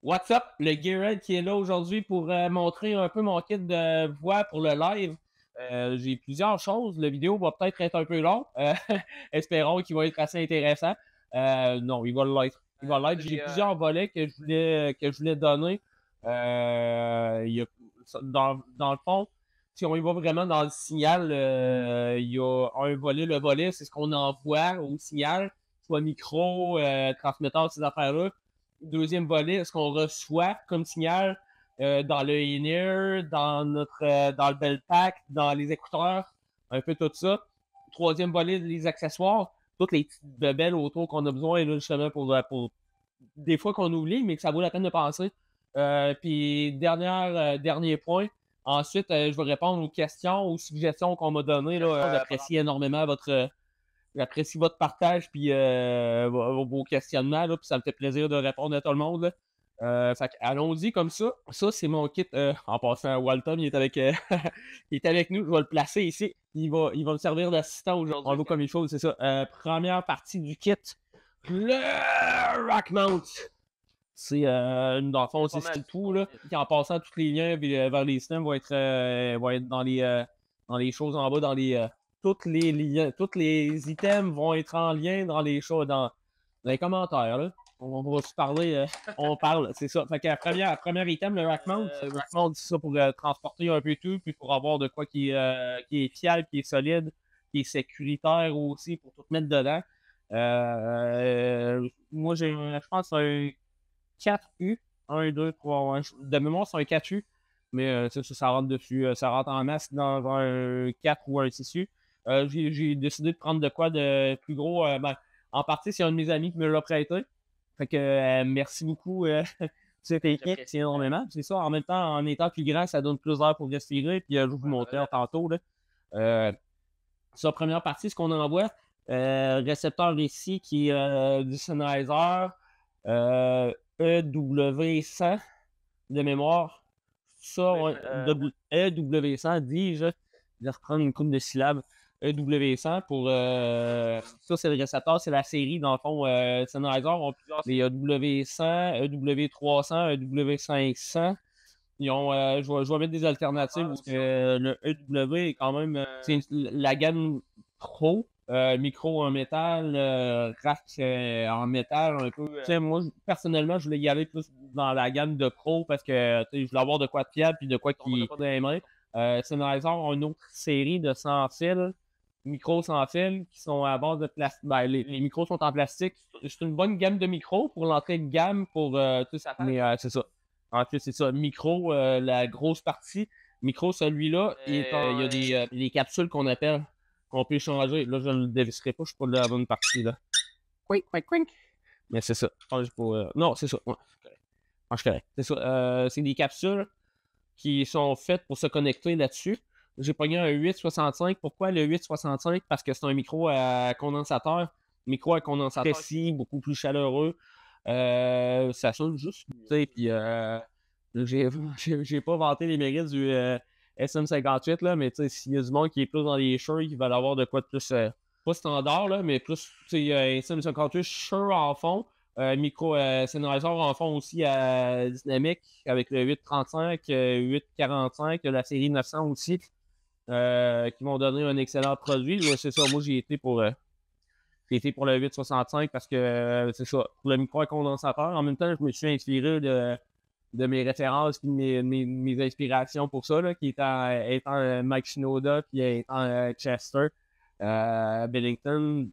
What's up? Le Gearhead qui est là aujourd'hui pour montrer un peu mon kit de voix pour le live. J'ai plusieurs choses. La vidéo va peut-être être un peu long. Espérons qu'il va être assez intéressant. Non, il va l'être. Il va l'être. J'ai plusieurs volets que je voulais donner. Dans le fond, si on y va vraiment dans le signal, il y a un volet. Le volet, c'est ce qu'on envoie au signal, soit micro, transmetteur, ces affaires-là. Deuxième volet, ce qu'on reçoit comme signal dans le in-ear, dans le bell pack, dans les écouteurs, un peu tout ça. Troisième volet, les accessoires, toutes les petites bebelles autour qu'on a besoin là, justement pour des fois qu'on oublie, mais que ça vaut la peine de penser. Puis dernier point. Ensuite, je vais répondre aux questions, aux suggestions qu'on m'a données. J'apprécie énormément j'apprécie votre partage puis vos questionnements, là, puis ça me fait plaisir de répondre à tout le monde. Fait allons-y comme ça. Ça, c'est mon kit. En passant, Walton, il est avec nous. Je vais le placer ici. Il va me servir d'assistant aujourd'hui. On va comme il faut, c'est ça. Première partie du kit. Le rack mount. C'est dans le fond, c'est tout. Là. Puis en passant, tous les liens vers les stems vont être dans les choses en bas, tous les items vont être en lien dans les choses, dans les commentaires. Là. On va se parler, on parle, c'est ça. Fait que premier item, le rack mount. Le rack mount, c'est ça pour transporter un peu tout, puis pour avoir de quoi qui est fiable, qui est solide, qui est sécuritaire aussi, pour tout mettre dedans. Moi, je pense, un 4U. 1, 2, 3, 1. De mémoire, c'est un 4U. Mais ça rentre dessus. Ça rentre en masse dans un 4 ou un 6U. J'ai décidé de prendre de quoi de plus gros. En partie, c'est un de mes amis qui me l'a prêté. Fait que merci beaucoup. Cette équipe, c'est énormément. C'est ça, en même temps, en étant plus grand, ça donne plus d'air pour respirer. Puis je vais vous montrer tantôt. Là. Ça, première partie, ce qu'on envoie. Récepteur ici qui est du Sennheiser. EW100 de mémoire. Ça, EW100, dis-je. Je vais reprendre une couple de syllabes. EW100 pour. Ça, c'est le récepteur, c'est la série, dans le fond. Sennheiser ont plusieurs. Les EW100, EW300, EW500. Je vais mettre des alternatives parce que le EW est quand même. C'est la gamme Pro. Micro en métal, rack en métal un peu. Moi, personnellement, je voulais y aller plus dans la gamme de pro parce que je voulais avoir de quoi de fiable puis de quoi qui aimerait. Sennheiser a une autre série de sans fil, micros sans fil qui sont à base de plastique. Les micros sont en plastique. C'est une bonne gamme de micros pour l'entrée de gamme pour tout ça. Mais c'est ça. En fait, c'est ça. Micro, la grosse partie. Micro, celui-là, il y a des capsules qu'on appelle. On peut changer. Là, je ne le dévisserai pas, je suis pas de la bonne partie, là. Quink, quink, quink. Mais c'est ça. Non, c'est ça. Ouais, je suis correct. C'est ça. C'est des capsules qui sont faites pour se connecter là-dessus. J'ai pogné un 865. Pourquoi le 865? Parce que c'est un micro à condensateur. Micro à condensateur précis, beaucoup plus chaleureux. Ça sonne juste. Tu sais, puis j'ai pas vanté les mérites du SM58, là, mais s'il y a du monde qui est plus dans les Shure, qui va avoir de quoi de plus, pas standard, là, mais plus SM58 Shure en fond, micro Sennheiser en fond aussi à dynamique avec le 835, 845, la série 900 aussi, qui vont donner un excellent produit. C'est ça, moi j'ai été pour le 865 parce que c'est ça, pour le micro à condensateur. En même temps, je me suis inspiré de mes références et mes inspirations pour ça, là, qui étant Mike Shinoda puis étant Chester, Billington,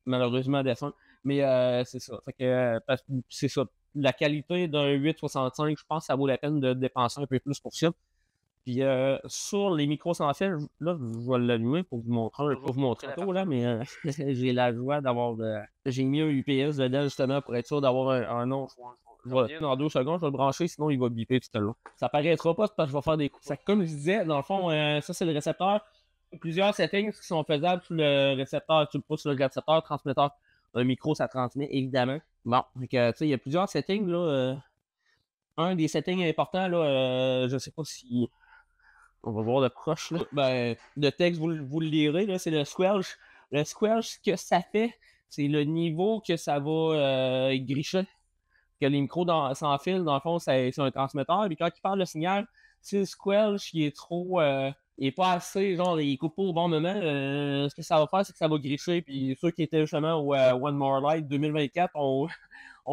malheureusement descend. Mais c'est ça. Fait que, parce que c'est ça. La qualité d'un 865, je pense que ça vaut la peine de dépenser un peu plus pour ça. Puis sur les micros sans fil, là, je vais l'allumer pour vous montrer tôt, là, mais j'ai la joie d'avoir j'ai mis un UPS dedans justement pour être sûr d'avoir un nom. Dans 2 secondes, je vais le brancher, sinon il va biper tout à l'heure. Ça paraîtra pas parce que je vais faire des coups. Comme je disais, dans le fond, ça c'est le récepteur. Plusieurs settings qui sont faisables sur le récepteur. Tu le poses sur le récepteur, transmetteur. Un micro, ça transmet, évidemment. Bon, donc, tu sais, il y a plusieurs settings, là. Un des settings importants, là, je sais pas si. On va voir de proche, là. Ben, le texte, vous le lirez, là, c'est le squelch. Le squelch, ce que ça fait, c'est le niveau que ça va gricher. que les micros sans fil, dans le fond, c'est un transmetteur. Puis quand il parle le signal, si le squelch il est trop. Il est pas assez, genre, il coupe pas au bon moment, ce que ça va faire, c'est que ça va gricher. Puis ceux qui étaient justement au One More Light 2024 ont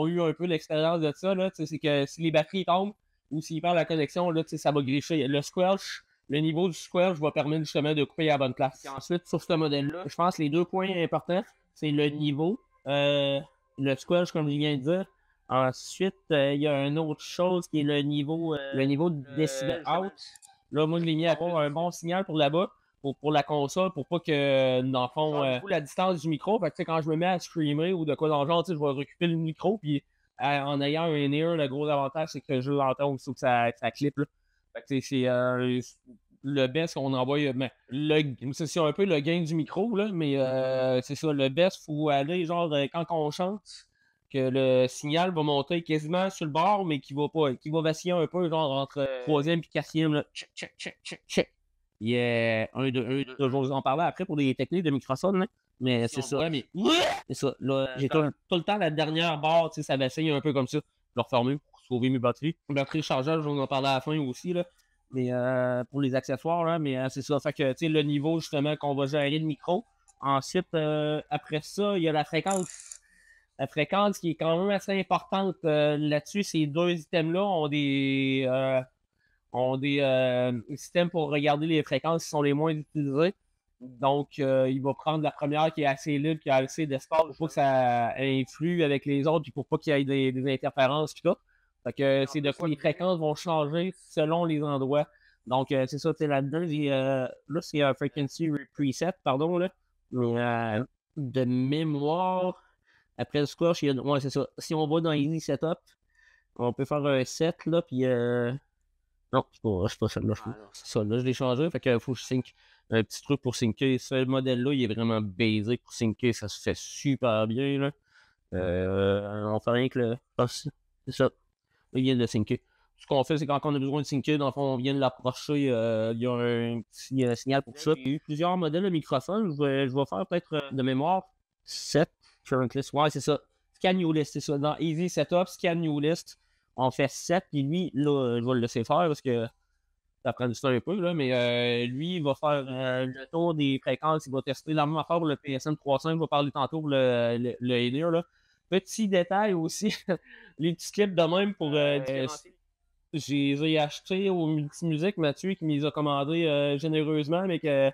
eu un peu l'expérience de ça. C'est que si les batteries tombent ou s'ils perdent la connexion, là, ça va gricher. Le squelch, le niveau du squelch va permettre justement de couper à la bonne place. Et ensuite, sur ce modèle-là, je pense que les 2 points importants, c'est le niveau, le squelch, comme je viens de dire. Ensuite, il y a une autre chose qui est le niveau de décibel out. Là, moi, je l'ai mis à avoir un bon signal pour là-bas, pour la console, pour pas que, dans le fond, la distance du micro. Fait que, quand je me mets à streamer ou de quoi dans le genre, je vais récupérer le micro, puis en ayant un in-ear, le gros avantage, c'est que je l'entends aussi que ça clip. Là. Fait que, c'est le best qu'on envoie. C'est un peu le gain du micro, là, mais c'est ça, le best, faut aller, genre, quand on chante, que le signal va monter quasiment sur le bord, mais qui va vaciller un peu, genre entre 3e et 4e. Là. Check. Yeah, 1, 2, 1, 2. Je vais vous en parler après pour des techniques de microphone, là. Mais c'est ça. Mais c'est ça. Là, j'ai tout le temps la dernière barre, ça vacille un peu comme ça. Je vais refermer pour sauver mes batteries. Les batteries chargeables, je vais en parler à la fin aussi, là. Mais pour les accessoires, là, mais c'est ça. Fait que, le niveau, justement, qu'on va gérer le micro. Ensuite, après ça, il y a la fréquence. La fréquence qui est quand même assez importante là-dessus. Ces 2 items-là ont des systèmes pour regarder les fréquences qui sont les moins utilisées. Donc, il va prendre la première qui est assez libre, qui a assez d'espace pour pas que ça influe avec les autres, puis pour pas qu'il y ait des interférences, puis tout. Fait que c'est de quoi les fréquences vont changer selon les endroits. Donc, c'est ça, tu sais, là-dedans, là, c'est un frequency preset, pardon, là. Mais, de mémoire, après le squash, ouais, c'est ça. Si on va dans Easy Setup, on peut faire un set, là, puis non, c'est pas celle-là. C'est ça, là, je l'ai changé, fait qu'il faut que je sync un petit truc pour syncer. Ce modèle-là, il est vraiment basic pour syncer, ça se fait super bien, là. On fait rien que le... C'est ça. Il vient de syncer. Ce qu'on fait, c'est quand on a besoin de syncer, dans le fond, on vient de l'approcher, il y a un petit signal pour ça. Il y a eu plusieurs modèles de microphone. Je vais faire peut-être de mémoire 7. Current list, ouais, c'est ça. Scan new list, c'est ça. Dans Easy Setup, scan new list, on fait 7, puis lui, là, je vais le laisser faire parce que ça prend du temps un peu, là, mais lui, il va faire le tour des fréquences, il va tester la même affaire pour le PSM 3.5, je vais parler tantôt pour le in-ear, là. Petit détail aussi, les petits clips de même pour... j'ai acheté au Multimusique, Mathieu, qui me les a commandés généreusement, mais que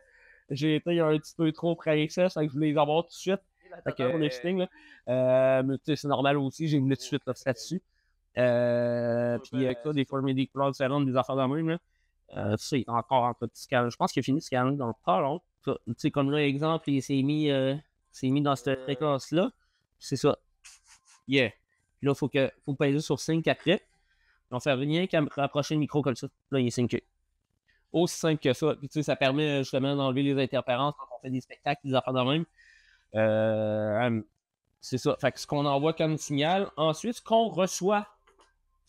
j'ai été un petit peu trop princesse, fait que je voulais les avoir tout de suite. Fait que pour le shipping, là. Mais c'est normal aussi, j'ai voulu tout de suite là-dessus. Puis avec ça, des fois, je mets des couleurs différentes, des affaires de même, là. C'est encore un petit scan. Je pense qu'il a fini de scanner dans le pas long. Tu sais, comme là, exemple, il s'est mis dans cette fréquence-là. C'est ça. Yeah. Puis là, il faut peser sur sync après. On fait rien qu'à rapprocher le micro comme ça. Là, il est syncé. Aussi simple que ça. Puis tu sais, ça permet justement d'enlever les interférences quand on fait des spectacles, des affaires de même. C'est ça. Fait que ce qu'on envoie comme signal. Ensuite, ce qu'on reçoit,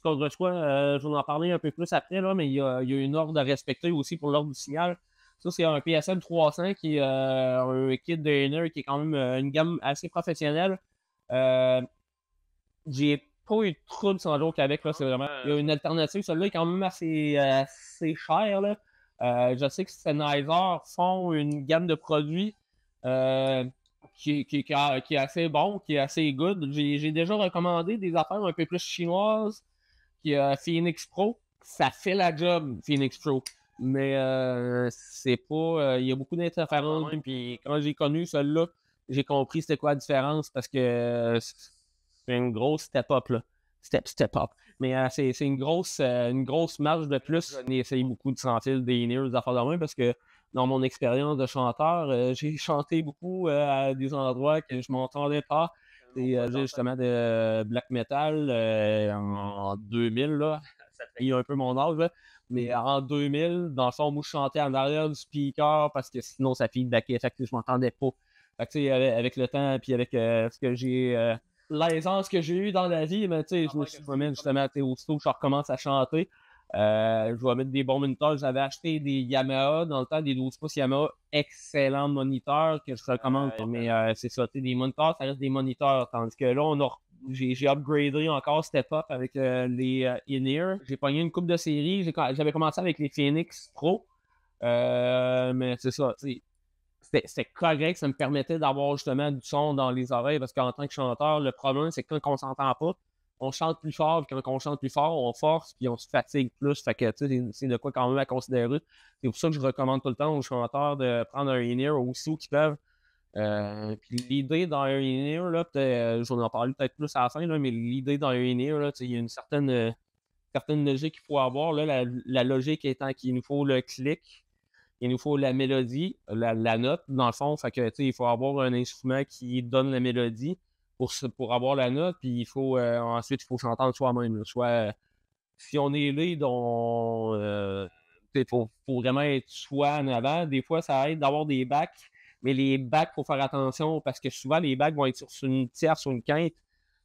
je vais en parler un peu plus après, là, mais il y a une ordre à respecter aussi pour l'ordre du signal. Ça, c'est un PSM 3.5 qui est un kit de inner qui est quand même une gamme assez professionnelle. J'ai pas eu de trouble sans joke avec, là, c'est vraiment... Il y a une alternative, celle-là est quand même assez chère, là. Je sais que Sennheiser font une gamme de produits qui est assez bon, qui est assez good. J'ai déjà recommandé des affaires un peu plus chinoises, qui Phoenix Pro. Ça fait la job, Phoenix Pro. Mais c'est pas... Il y a beaucoup d'interférences, puis quand j'ai connu celle-là, j'ai compris c'était quoi la différence, parce que... c'est une grosse step-up, là. Step-up. Mais c'est une grosse marge de plus. J'en ai essayé beaucoup de sans-fil, des in-ears, des affaires de même, parce que dans mon expérience de chanteur, j'ai chanté beaucoup à des endroits que je m'entendais pas. C'est justement de black metal en 2000, là. Ça trahit un peu mon âge, là. Mais en 2000, dans le fond, moi, je chantais en arrière du speaker parce que sinon, ça feedbackait. Fait que je m'entendais pas. Fait que, tu sais, avec le temps, puis avec ce que j'ai... l'aisance que j'ai eue dans la vie, mais tu sais, je me suis promis justement, aussitôt que je recommence à chanter, je vais mettre des bons moniteurs. J'avais acheté des Yamaha dans le temps, des 12 pouces Yamaha, excellents moniteurs que je recommande. Mais c'est ça, des moniteurs, ça reste des moniteurs. Tandis que là, on j'ai upgradé encore Step Up avec les in-ear. J'ai pogné une coupe de série. J'avais commencé avec les Phoenix Pro. Mais c'est ça, c'était correct. Ça me permettait d'avoir justement du son dans les oreilles parce qu'en tant que chanteur, le problème, c'est que quand on s'entend pas, on chante plus fort. Puis quand on chante plus fort, on force puis on se fatigue plus. Fait que c'est de quoi quand même à considérer. C'est pour ça que je recommande tout le temps aux chanteurs de prendre un in-ear aussi où qu'ils peuvent. Puis l'idée dans un in-ear, là, je vais en parler peut-être plus à la fin, là, mais l'idée dans un in-ear, là, il y a une certaine logique qu'il faut avoir. Là, la logique étant qu'il nous faut le clic, il nous faut la mélodie, la note, dans le fond. Fait que, il faut avoir un instrument qui donne la mélodie pour avoir la note, puis ensuite, il faut s'entendre soi-même. Soit, si on est lead, il faut vraiment être soi en avant. Des fois, ça aide d'avoir des backs, mais les backs, il faut faire attention parce que souvent, les backs vont être sur une tierce, sur une quinte.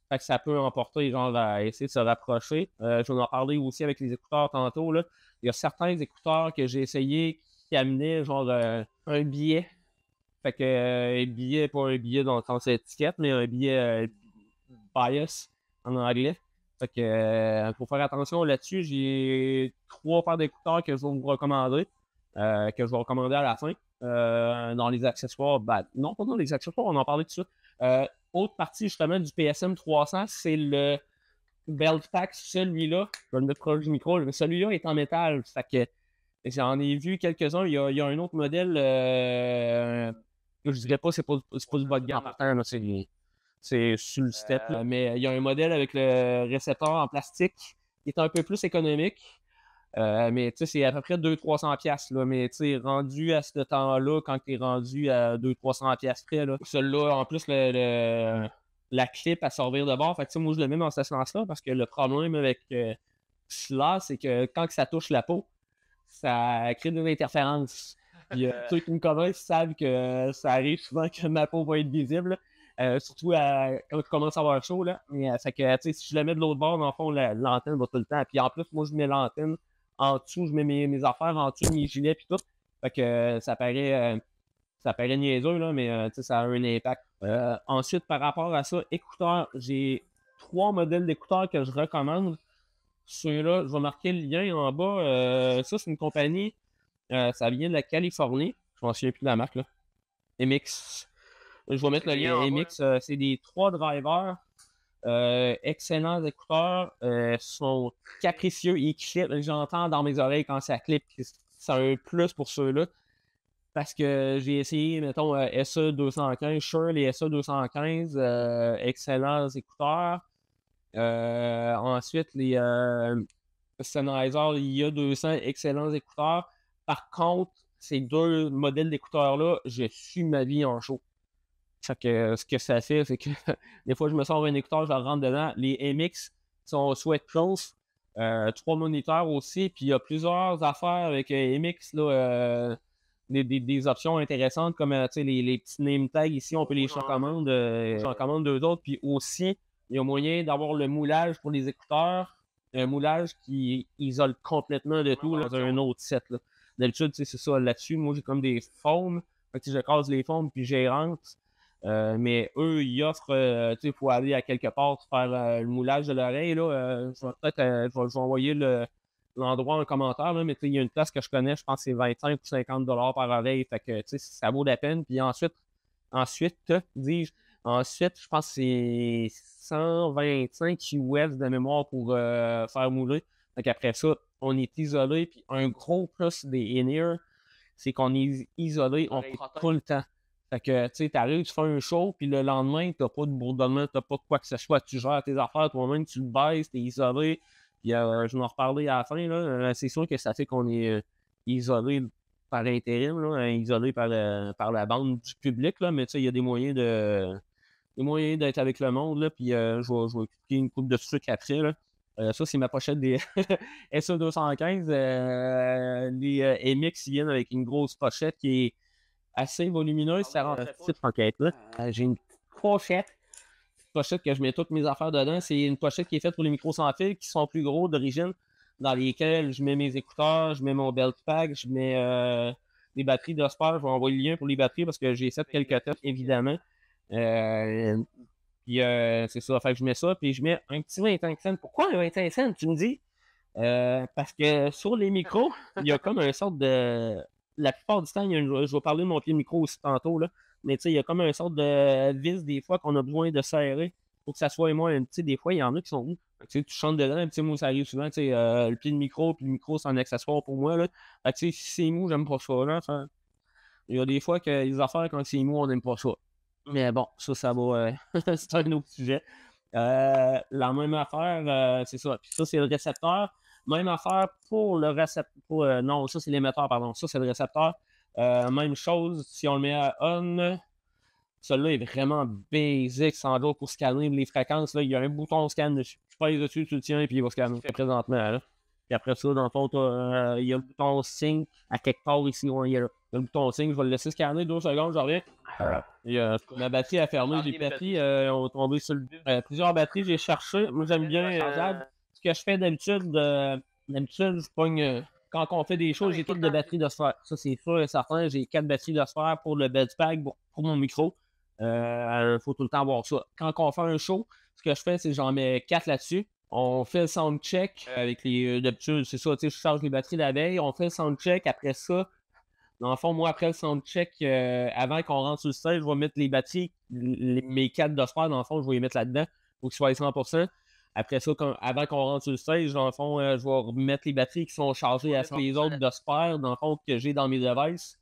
Fait que ça peut emporter, genre, à essayer de se rapprocher. Je vais en parler aussi avec les écouteurs tantôt, là. Il y a certains écouteurs que j'ai essayé qui amenaient, genre, un billet. Fait que, un billet, pas un billet dans le sens étiquette, mais un billet bias en anglais. Fait que, faut faire attention là-dessus. J'ai 3 paires d'écouteurs que je vais vous recommander, que je vais recommander à la fin. Dans les accessoires, non, pas dans les accessoires, on en parlait de ça. Autre partie justement du PSM 300, c'est le belt pack, celui-là. Je vais le mettre proche du micro, mais celui-là est en métal. Fait que j'en ai vu quelques-uns. Il y a un autre modèle, je dirais pas, c'est pas du bas de gamme en partant, c'est sur le step. Là. Mais il y a un modèle avec le récepteur en plastique qui est un peu plus économique. Mais tu sais, c'est à peu près 200-300$. Là, mais tu sais, rendu à ce temps-là, quand tu es rendu à 200-300$ près, là, celui-là, en plus, la clip à servir de bord. Fait que moi, je le mets dans ce sens-là parce que le problème avec cela, c'est que quand ça touche la peau, ça crée des interférences. Puis ceux qui me connaissent savent que ça arrive souvent que ma peau va être visible. Surtout quand je commence à avoir chaud. Là. Mais fait que si je le mets de l'autre bord, dans le fond, l'antenne va tout le temps. Puis en plus, moi, je mets l'antenne en dessous, je mets mes affaires en dessous de mes gilets puis tout. Fait que ça paraît niaiseux, là, mais ça a un impact. Ensuite, par rapport à ça, écouteurs, j'ai 3 modèles d'écouteurs que je recommande. Ceux-là, je vais marquer le lien en bas. Ça, c'est une compagnie. Ça vient de la Californie. Je m'en souviens plus de la marque, là. MX. Je vais mettre le lien en MX. C'est des 3 drivers. Excellents écouteurs. Sont capricieux. Ils clippent. J'entends dans mes oreilles quand ça clip. C'est un plus pour ceux-là. Parce que j'ai essayé, mettons, SE215. Shure, les SE215. Excellents écouteurs. Ensuite, les Sennheiser IA200, excellents écouteurs. Par contre, ces 2 modèles d'écouteurs-là, je suis ma vie en show. Fait que ce que ça fait, c'est que des fois, je me sors un écouteur, je le rentre dedans. Les MX sont sweatproof, 3 moniteurs aussi, puis il y a plusieurs affaires avec MX, là, des options intéressantes comme les petits name tags ici, on peut les changer en commande 2 autres, puis aussi, il y a moyen d'avoir le moulage pour les écouteurs, un moulage qui isole complètement de tout là, dans un autre set. Là. D'habitude, c'est ça là-dessus. Moi, j'ai comme des foams. Fait que, je casse les foams puis j'y rentre. Mais eux, ils offrent, il faut aller à quelque part faire le moulage de l'oreille. Là, je vais envoyer l'endroit en commentaire, là, mais il y a une place que je connais, je pense que c'est 25 ou 50$ par oreille. Fait que ça vaut la peine. Puis ensuite, dis-je, je pense que c'est 125 US de mémoire pour faire mouler. Donc après ça, on est isolé. Puis un gros plus des in-ear, c'est qu'on est isolé, on prend tout le temps. Fait que tu arrives, tu fais un show, puis le lendemain, t'as pas de bourdonnement, t'as pas de quoi que ce soit. Tu gères tes affaires toi-même, tu le baisses, t'es isolé. Puis je vais en reparler à la fin. Là. C'est sûr que ça fait qu'on est isolé par intérim, là, isolé par la bande du public, là, mais il y a des moyens d'être avec le monde, là, puis je vais expliquer une couple de trucs après. Là. Ça, c'est ma pochette des SE215. Les MX viennent avec une grosse pochette qui est assez volumineuse. Ça rend petite enquête, là. J'ai une pochette que je mets toutes mes affaires dedans. C'est une pochette qui est faite pour les micros sans fil qui sont plus gros d'origine, dans lesquels je mets mes écouteurs, je mets mon belt pack, je mets des batteries d'Osper. Je vais envoyer le lien pour les batteries parce que j'ai fait quelques tests, évidemment. Puis c'est ça, fait que je mets ça, puis je mets un petit 25 cents. Pourquoi un 25 cents, tu me dis? Parce que sur les micros, il y a comme un sorte de... La plupart du temps, je vais parler de mon pied de micro aussi tantôt, là, mais tu sais, il y a comme un sorte de vis des fois qu'on a besoin de serrer pour que ça soit moins... Tu sais, des fois, il y en a qui sont où? Tu sais, tu chantes dedans, tu sais, moi, ça arrive souvent, tu sais, le pied de micro, puis le micro, c'est un accessoire pour moi, là. Fait que tu sais, si c'est mou, j'aime pas ça, là. Il y a des fois que les affaires, quand c'est mou, on n'aime pas ça. Mais bon, ça va... c'est un autre sujet. La même affaire, c'est ça. Puis ça, c'est le récepteur. Même affaire pour le récepteur. Non, ça, c'est l'émetteur, pardon. Ça, c'est le récepteur. Même chose, si on le met à on, celui-là est vraiment basic, sans doute, pour scanner les fréquences. Là, il y a un bouton scan dessus. Tu pèses dessus, tu le tiens, puis il va scanner présentement. Là. Puis après ça, dans le fond, il y a le bouton sync à quelque part ici. Ouais, il y a le bouton sync. Je vais le laisser scanner 2 secondes, je reviens. Et, ma batterie a fermé. Les batteries ont tombé sur le but. Plusieurs batteries, j'ai cherché. Moi, j'aime bien ce que je fais d'habitude. Je pogne. Quand on fait des choses, j'ai toutes de batteries de sphère. Ça, c'est sûr et certain. J'ai 4 batteries de sphère pour le bedpack, pour mon micro. Faut tout le temps avoir ça. Quand on fait un show, ce que je fais, c'est que j'en mets 4 là-dessus. On fait le soundcheck avec les. D'habitude, c'est ça, tu sais, je charge les batteries la veille. On fait le soundcheck. Après ça, dans le fond, moi, après le soundcheck, avant qu'on rentre sur le stage, je vais mettre les batteries, mes 4 de sphère, dans le fond, je vais les mettre là-dedans pour qu'ils soient à 100%. Après ça, avant qu'on rentre sur le stage, dans le fond, je vais remettre les batteries qui sont chargées à les autres de sphère, dans le fond, que j'ai dans mes devices.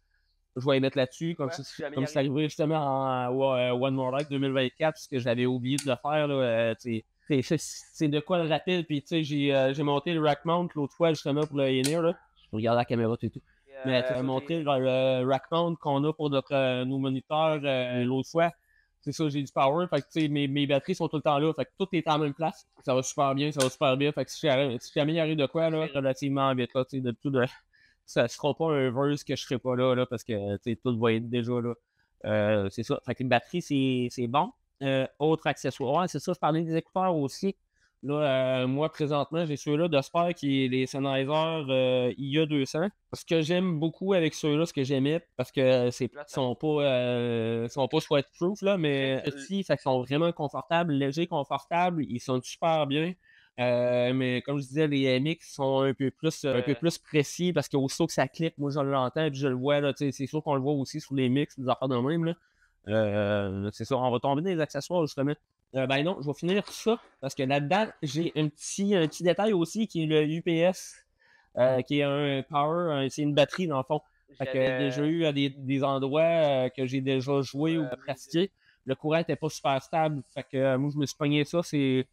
Je vais les mettre là-dessus, comme si c'est arrivé justement en One More Like 2024, parce que j'avais oublié de le faire. Là, c'est de quoi le rappel. Puis, tu sais, j'ai monté le rack mount l'autre fois, justement, pour le in-ear. Là. Je regarde la caméra, tout. Mais tu as montré le rack mount qu'on a pour nos moniteurs l'autre fois. C'est ça, j'ai du power. Fait que tu sais, mes batteries sont tout le temps là. Fait que tout est en même place. Ça va super bien, ça va super bien. Fait que si jamais il arrive de quoi, là, relativement vite, là, tu sais, de tout ça ne sera pas un verse que je serai pas là, parce que tout va être déjà là. C'est ça. Fait que les batteries, c'est bon. Autre accessoire, c'est ça, je parlais des écouteurs aussi. Là, moi, présentement, j'ai ceux-là de Spire qui est les Sennheiser IA200. Ce que j'aime beaucoup avec ceux-là, ce que j'aimais, parce que ils sont pas sweatproof, là, mais aussi, fait qu'ils sont vraiment confortables, légers, confortables, ils sont super bien. Mais comme je disais, les mix sont un peu plus précis parce qu'aussitôt que ça clique, moi je l'entends et je le vois. Là, c'est sûr qu'on le voit aussi sur les mix, des affaires de même. Là. C'est ça, on va tomber dans les accessoires justement. Ben non, je vais finir ça parce que là-dedans, j'ai un petit détail aussi qui est le UPS, qui est un power, c'est une batterie dans le fond. Fait que déjà eu à des endroits que j'ai déjà joué ou pratiqué, le courant n'était pas super stable. Fait que moi je me suis pogné ça, c'est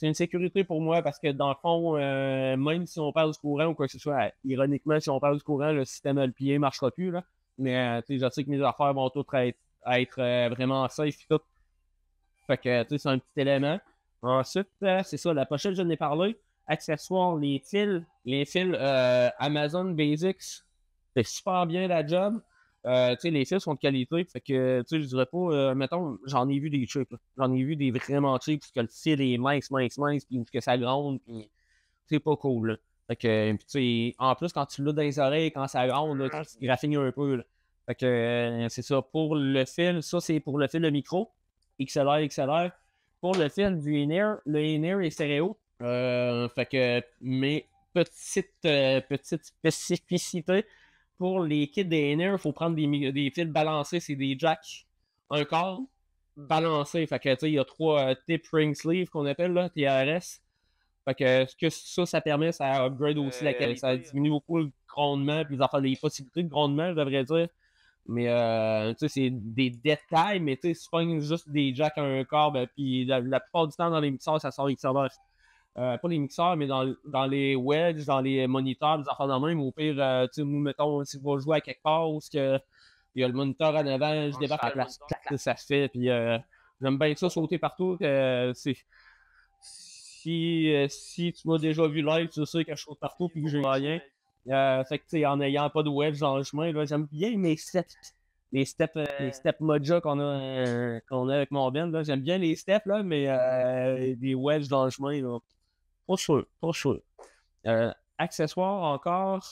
une sécurité pour moi parce que dans le fond, même si on parle du courant ou quoi que ce soit, ironiquement, si on parle du courant, le système LPA ne marchera plus. Là. Mais je sais que mes affaires vont toutes être vraiment safe et tout. Fait que c'est un petit élément. Ensuite, c'est ça, la pochette, je n'ai parlé. Accessoires, les fils Amazon Basics, c'est super bien la job. Les fils sont de qualité. Fait que, je dirais pas, mettons, j'en ai vu des cheap. J'en ai vu des vraiment cheap, parce que le fil est mince, puis que ça gronde, puis c'est pas cool. Là. Fait que, en plus, quand tu l'as dans les oreilles, quand ça gronde, là, quand tu graffines un peu. Là. Fait que, c'est ça. Pour le fil, ça, c'est pour le fil de micro. XLR. Pour le fil du in-ear, le in-ear est stéréo. Fait que mes petites spécificités pour les kits des in-ear, il faut prendre des fils balancés, c'est des jacks, un quart balancé. Fait que il y a 3 tip ring sleeve qu'on appelle là, TRS. Fait que ce que ça permet, ça upgrade aussi la qualité. Ça diminue beaucoup le grondement, puis les possibilités de grondement, je devrais dire. Mais c'est des détails, mais tu pognes juste des jacks à un quart, puis la plupart du temps dans les mixeurs, ça sort XLR. Pas les mixeurs, mais dans les wedges, dans les moniteurs, des affaires de même, au pire, mettons, si vous jouez à quelque part, où il y a le moniteur en avant, je débarque à la place, ça se fait, puis j'aime bien ça, sauter partout. Si tu m'as déjà vu live, tu sais que je saute partout, puis que j'ai rien. Fait que, en n'ayant pas de wedge dans le chemin, là, j'aime bien les steps Moja qu'on a avec mon band. Là. J'aime bien les steps, là, mais des wedges dans le chemin, là. Pas sûr. Accessoires encore.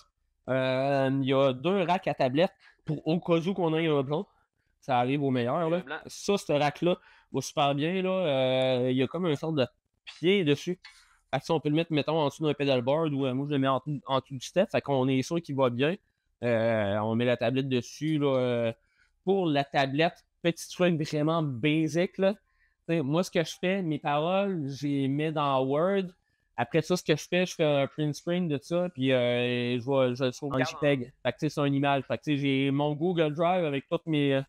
Il y a 2 racks à tablette pour au cas où qu'on ait un blanc. Ça arrive au meilleur. Là. Ça, ce rack-là, va super bien, là. Il y a comme un sorte de pied dessus. Fait que si on peut le mettre, mettons, en dessous d'un pedalboard ou moi je le mets en dessous du step. Fait qu'on est sûr qu'il va bien. On met la tablette dessus, là. Pour la tablette, petit truc vraiment basic, là. T'sais, moi, ce que je fais, mes paroles, je les mets dans Word. Après ça, ce que je fais un print screen de ça, puis je le sauve en JPEG. Fait que c'est une image. Fait que j'ai mon Google Drive avec toutes mes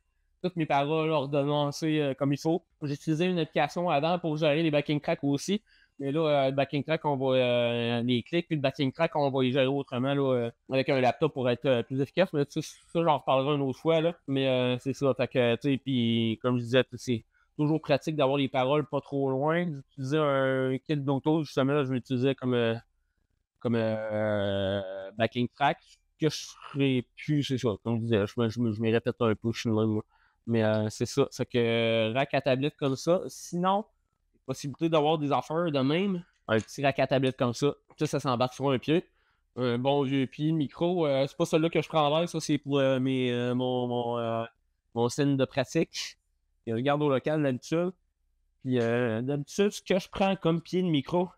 paroles ordonnancées comme il faut. J'ai utilisé une application avant pour gérer les backing tracks aussi. Mais là, le backing track, on va les clics, puis le backing track, on va les gérer autrement là, avec un laptop pour être plus efficace. Mais ça, j'en reparlerai une autre fois. Là. Mais c'est ça. Fait que, tu sais, puis comme je disais, c'est toujours pratique d'avoir les paroles pas trop loin. J'utilisais un kit d'auto, justement, là, je l'utilisais comme backing track. Que je ferais plus, c'est ça. Comme je disais, je me répète un peu, je suis là, moi. Mais c'est ça. C'est que rack à tablette comme ça. Sinon, possibilité d'avoir des affaires de même. Un petit rack à tablette comme ça. Ça s'embarque sur un pied. Un bon vieux pied, micro. C'est pas celui-là que je prends en l'air, ça c'est pour mon scène de pratique. Il y a un garde au local d'habitude. Puis d'habitude, ce que je prends comme pied de micro,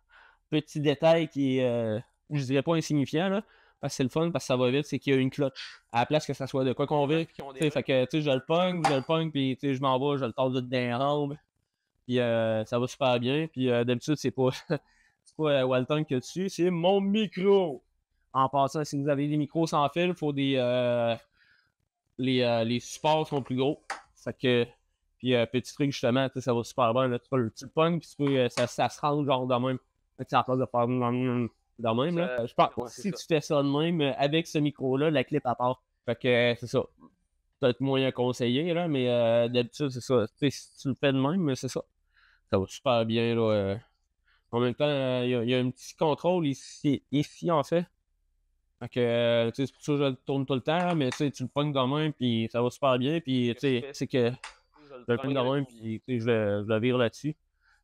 petit détail qui est, je dirais pas insignifiant, là, parce que c'est le fun, parce que ça va vite, c'est qu'il y a une clutch. À la place que ça soit de quoi qu'on veut. Fait que, tu sais, je le pogne, puis tu sais, je m'en vais, je le tasse dans les rampes. Puis ça va super bien. Puis d'habitude, c'est pas, c'est pas Walton qui a dessus, c'est mon micro. En passant, si vous avez des micros sans fil, il faut des. Les supports sont plus gros. Fait que. Puis petit truc justement, ça va super bien. Là, tu le pognes, puis ça se rend genre de même. Fait que c'est à la place de faire de même. Là. Je pense si tu fais ça de même, avec ce micro-là, la clip à part. Fait que c'est ça. Peut-être moyen conseillé, là, mais d'habitude, c'est ça. Si tu le fais de même, c'est ça. Ça va super bien, là. En même temps, il y a un petit contrôle ici en fait. Fait que, c'est pour ça que je le tourne tout le temps, là, mais tu le pognes dans la main, puis ça va super bien, puis c'est que je le pogne dans la main, puis je le vire là-dessus.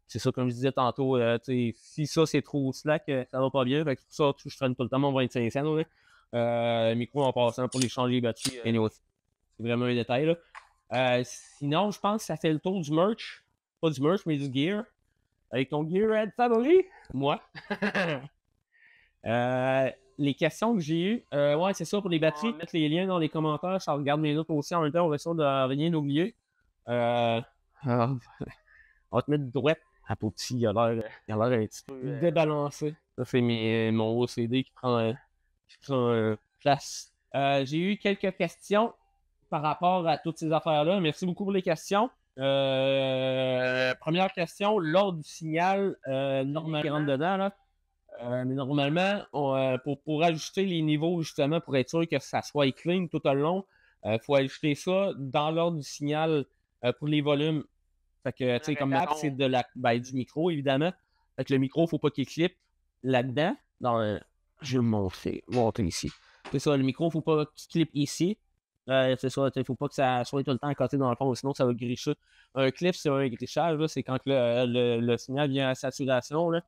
C'est ça, comme je disais tantôt, si ça c'est trop slack, ça va pas bien. Fait que pour ça, je traîne tout le temps mon 25 cents, là. Micro en passant pour les changer les batteries. Anyway, c'est vraiment un détail, là. Sinon, je pense que ça fait le tour du merch. Pas du merch, mais du gear. Avec ton Gearhead Family, moi. Les questions que j'ai eues, ouais, c'est ça pour les batteries. Mettre les liens dans les commentaires, je regarde mes notes aussi en même temps, on va essayer de rien oublier. On va te mettre droite à petit, il a l'air un petit peu débalancé. Ça, c'est mon OCD qui prend place. J'ai eu quelques questions par rapport à toutes ces affaires-là. Merci beaucoup pour les questions. Première question, l'ordre du signal, normalement, qui rentre dedans, là. Mais normalement, pour ajuster les niveaux, justement, pour être sûr que ça soit clean tout au long, il faut ajuster ça dans l'ordre du signal pour les volumes. Fait que, tu sais, comme là, c'est du micro, évidemment. Fait que le micro, il ne faut pas qu'il clippe là-dedans. Je vais monter ici. C'est ça, le micro, il ne faut pas qu'il clippe ici. C'est ça, il ne faut pas que ça soit tout le temps à côté dans le fond, sinon ça va gricher. Un clip, c'est un grichage, c'est quand le signal vient à saturation. Là.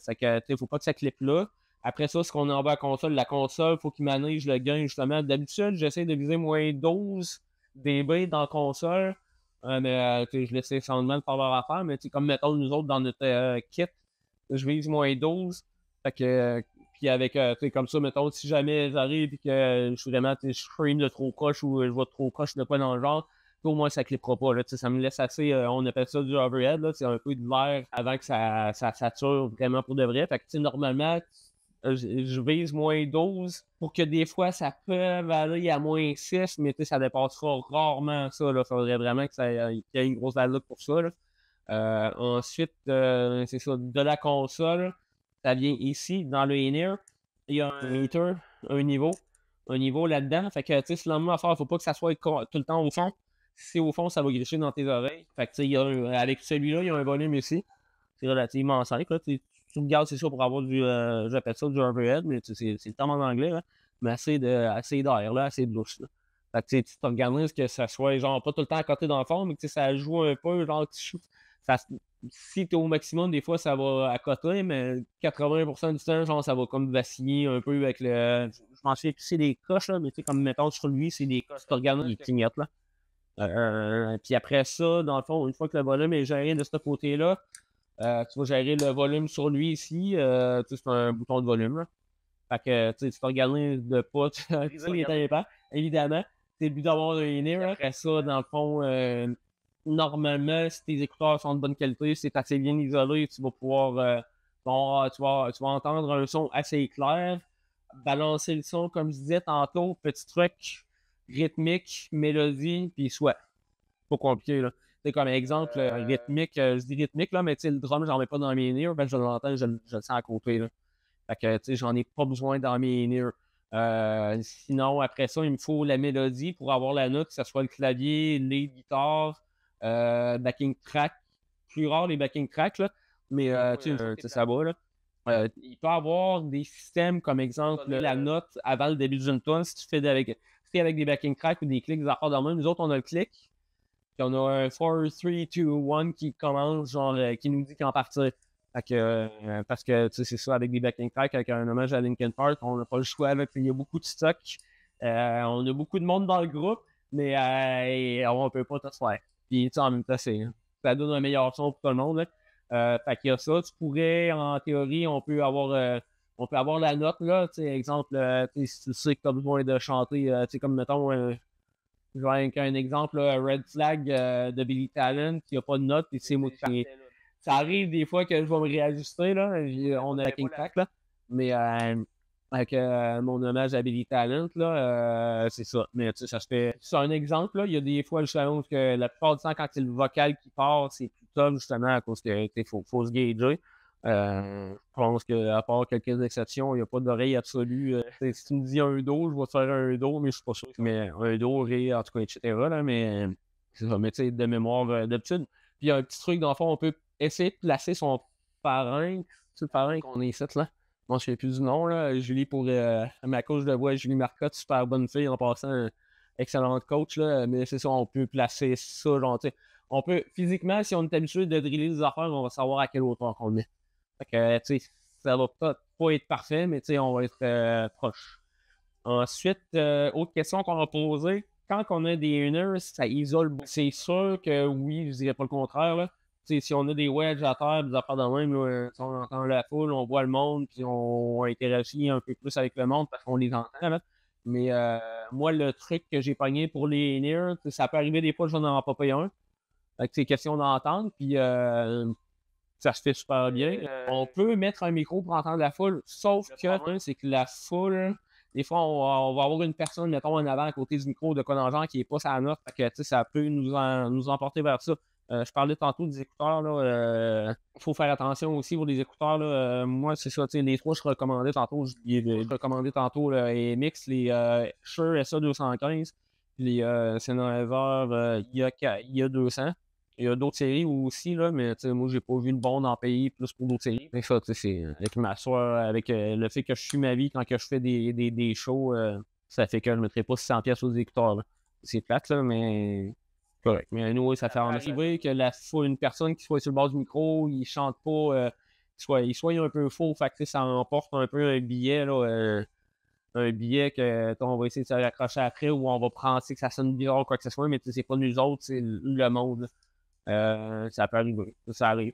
Fait que, il ne faut pas que ça clippe là. Après ça, ce qu'on envoie à la console, il faut qu'il manage le gain, justement. D'habitude, j'essaie de viser moins 12 dB dans la console. Mais je laisse les soundmen faire leur affaire. Mais comme mettons, nous autres, dans notre kit, je vise moins 12. Fait que, puis avec, comme ça, mettons, si jamais j'arrive et que je suis vraiment, je stream de trop proche ou je vois trop proche de quoi dans le genre, au moins ça clippera pas. Là, ça me laisse assez, on appelle ça du overhead, là, c'est un peu de l'air avant que ça sature vraiment pour de vrai. Fait que normalement, je vise moins 12 pour que des fois ça peut aller à moins 6, mais ça dépassera rarement ça. Il faudrait vraiment qu'il y ait une grosse valeur pour ça. Là. Ensuite, c'est ça, de la console, ça vient ici, dans le in-ear. Il y a un meter, un niveau là-dedans. Fait que, c'est la même affaire. Faut pas que ça soit tout le temps au fond. Si c'est au fond, ça va gricher dans tes oreilles. Fait que, avec celui-là, il y a un volume ici. C'est relativement simple. Là. Tu regardes, c'est ça, pour avoir j'appelle ça du overhead, mais c'est le terme en anglais, là. Mais assez d'air, là, assez de louche. Là. Fait que, tu te regardes que ça soit, genre, pas tout le temps à côté dans le fond, mais que ça joue un peu, genre, si t'es au maximum, des fois, ça va à côté, mais 80% du temps, genre, ça va comme vaciller un peu avec le. Je m'en souviens que c'est des coches, là, mais tu sais, comme mettons sur lui, c'est des coches. Tu te regardes, il clignote, là. Puis après ça, dans le fond, une fois que le volume est géré de ce côté-là, tu vas gérer le volume sur lui ici. C'est un bouton de volume. Là. Fait que tu peux regarder de pas les télépans, évidemment. C'est le but d'avoir un in-ear. Après ça, dans le fond, normalement, si tes écouteurs sont de bonne qualité, c'est assez bien isolé, tu vas pouvoir tu vas entendre un son assez clair. Balancer le son, comme je disais tantôt, petit truc, rythmique, mélodie, puis soit. Pas compliqué, là. C'est comme exemple, rythmique, je dis rythmique, là, mais tu sais, le drum, j'en mets pas dans mes ears, ben je l'entends, je le sens à côté, là. Fait que, tu sais, j'en ai pas besoin dans mes ears. Sinon, après ça, il me faut la mélodie pour avoir la note, que ce soit le clavier, les guitares, backing track. Plus rare les backing tracks, là, mais tu sais, ça va, là. Il peut y avoir des systèmes comme exemple la note avant le début d'une tune. Si tu fais avec des backing tracks ou des clics, des affaires de même, nous autres on a le clic, puis on a un 4, 3, 2, 1 qui commence, genre qui nous dit qu'en partir. Fait que, parce que tu sais, c'est ça, avec des backing tracks, avec un hommage à Linkin Park, on n'a pas le choix, là, puis il y a beaucoup de stock. On a beaucoup de monde dans le groupe, mais on peut pas tout faire. Puis tu sais, en même temps, ça donne un meilleur son pour tout le monde. Là. Fait qu'il y a ça. Tu pourrais, en théorie, on peut avoir la note, là. Tu sais, exemple, si tu sais que tu as besoin de chanter, tu sais, comme mettons, je vais avec un exemple, là, Red Flag de Billy Talent, qui n'a pas de note, puis c'est moi qui. Ça arrive des fois que je vais me réajuster, là. On a la King Track, là. Mais avec mon hommage à Billy Talent, là, c'est ça. Mais tu sais, ça se fait. C'est un exemple, là. Il y a des fois, je pense que la plupart du temps, quand c'est le vocal qui part, c'est plus tough, justement, à cause que faut se gager. Je pense qu'à part quelques exceptions, il n'y a pas d'oreille absolue. Si tu me dis un do, je vais te faire un do, mais je suis pas sûr. Mais un do, ré, en tout cas, etc. Là, mais c'est ça. Mais tu sais, de mémoire d'habitude. Puis il y a un petit truc, dans le fond, on peut essayer de placer son parrain. C'est le parrain qu'on est ici, là. Bon, je ne sais plus du nom, là. Julie pour ma coach de voix, Julie Marcotte, super bonne fille en passant, excellente coach, là. Mais c'est ça, on peut placer ça, genre, tu sais. On peut, physiquement, si on est habitué de driller des affaires, on va savoir à quelle hauteur qu'on le met. Fait que, tu sais, ça va pas être parfait, mais tu sais, on va être proche. Ensuite, autre question qu'on va poser, quand on a des inners, ça isole beaucoup. C'est sûr que oui, je dirais pas le contraire, là. Tu sais, si on a des wedges à terre, des affaires de même, là, on entend la foule, on voit le monde, puis on interagit un peu plus avec le monde parce qu'on les entend, là. Mais moi, le truc que j'ai pogné pour les inners, ça peut arriver des fois que j'en ai pas payé un. Fait que c'est question d'entendre, puis ça se fait super bien. On peut mettre un micro pour entendre la foule, sauf que c'est que la foule, des fois, on va avoir une personne, mettons, en avant à côté du micro de quoi dans le genre qui n'est pas sa note. Fait que ça peut nous emporter vers ça. Je parlais tantôt des écouteurs. Il faut faire attention aussi pour les écouteurs. Moi, c'est ça. Les trois, je recommandais tantôt. Je recommandais tantôt les Mix, les Shure SA215, les Sennheiser IA200. Il y a d'autres séries aussi, là, mais moi, j'ai pas vu le bon d'en payer plus pour d'autres séries. Mais ça, c'est avec ma soeur, avec le fait que je suis ma vie quand que je fais des shows, ça fait que je ne mettrai pas 600$ aux écouteurs. Là. C'est plate, là, mais correct. Mais nous, ça fait en arriver que une personne qui soit sur le bord du micro, il chante pas, il soit un peu faux, fait que ça emporte un peu un billet, là, un billet que on va essayer de se raccrocher après ou on va penser que ça sonne bizarre ou quoi que ce soit, mais c'est pas nous autres, c'est le monde. Là. Ça peut arriver, ça arrive.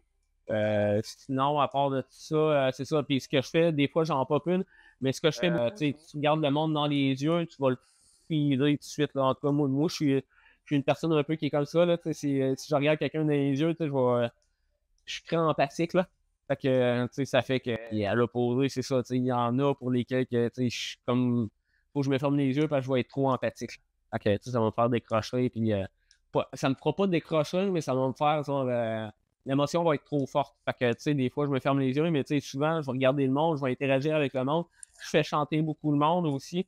Sinon, à part de tout ça, c'est ça. Puis ce que je fais, des fois, j'en pop une, mais ce que je fais, tu regardes le monde dans les yeux, tu vas le filer tout de suite. Là. En tout cas, moi je suis une personne un peu qui est comme ça. Là, si je regarde quelqu'un dans les yeux, je suis très empathique. Là. Fait que, ça fait que, à l'opposé, c'est ça. Il y en a pour lesquels que, je suis comme, faut que je me ferme les yeux parce que je vais être trop empathique. Fait que, ça va me faire décrocher. Puis, ça me fera pas décrocher, mais ça va me faire, l'émotion va être trop forte. Fait que, des fois, je me ferme les yeux, mais souvent, je vais regarder le monde, je vais interagir avec le monde. Je fais chanter beaucoup le monde aussi.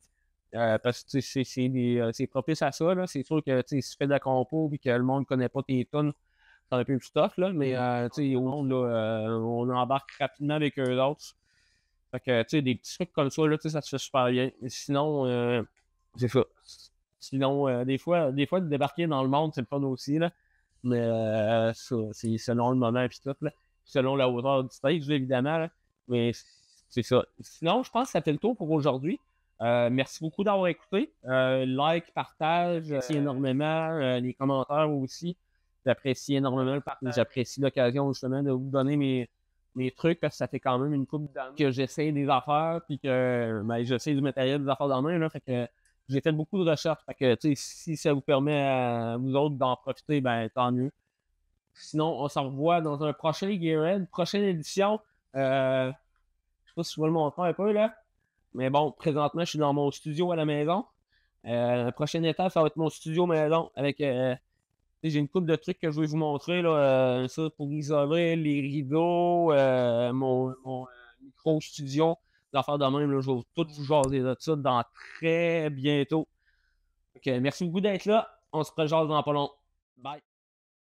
Parce que c'est propice à ça. Là. C'est sûr que si tu fais de la compo et que le monde ne connaît pas tes tunes, c'est un peu plus tough, là, mais au monde, là, on embarque rapidement avec eux autres. Fait que, des petits trucs comme ça, là, ça se fait super bien. Mais sinon, c'est ça. Sinon, des fois, de débarquer dans le monde, c'est le fun aussi, là. Mais ça, c'est selon le moment et tout, là. Selon la hauteur du stage, évidemment, là. Mais c'est ça. Sinon, je pense que ça fait le tour pour aujourd'hui. Merci beaucoup d'avoir écouté. Like, partage, j'apprécie énormément. Les commentaires aussi. J'apprécie énormément le partage. J'apprécie l'occasion justement de vous donner mes trucs parce que ça fait quand même une couple d'années que j'essaie des affaires puis que ben, j'essaie du matériel, des affaires dans la main. Là, fait que j'ai fait beaucoup de recherches. Fait que si ça vous permet à vous autres d'en profiter, ben tant mieux. Sinon, on s'en revoit dans un prochain Gearhead, une prochaine édition. Je sais pas si je vais le montrer un peu là. Mais bon, présentement, je suis dans mon studio à la maison. La prochaine étape, ça va être mon studio maison avec. J'ai une couple de trucs que je vais vous montrer là, ça pour isoler les rideaux, mon micro studio, l'affaire de même. Là, je vais tout vous jaser de ça dans très bientôt. Donc, merci beaucoup d'être là. On se prejase dans pas long. Bye.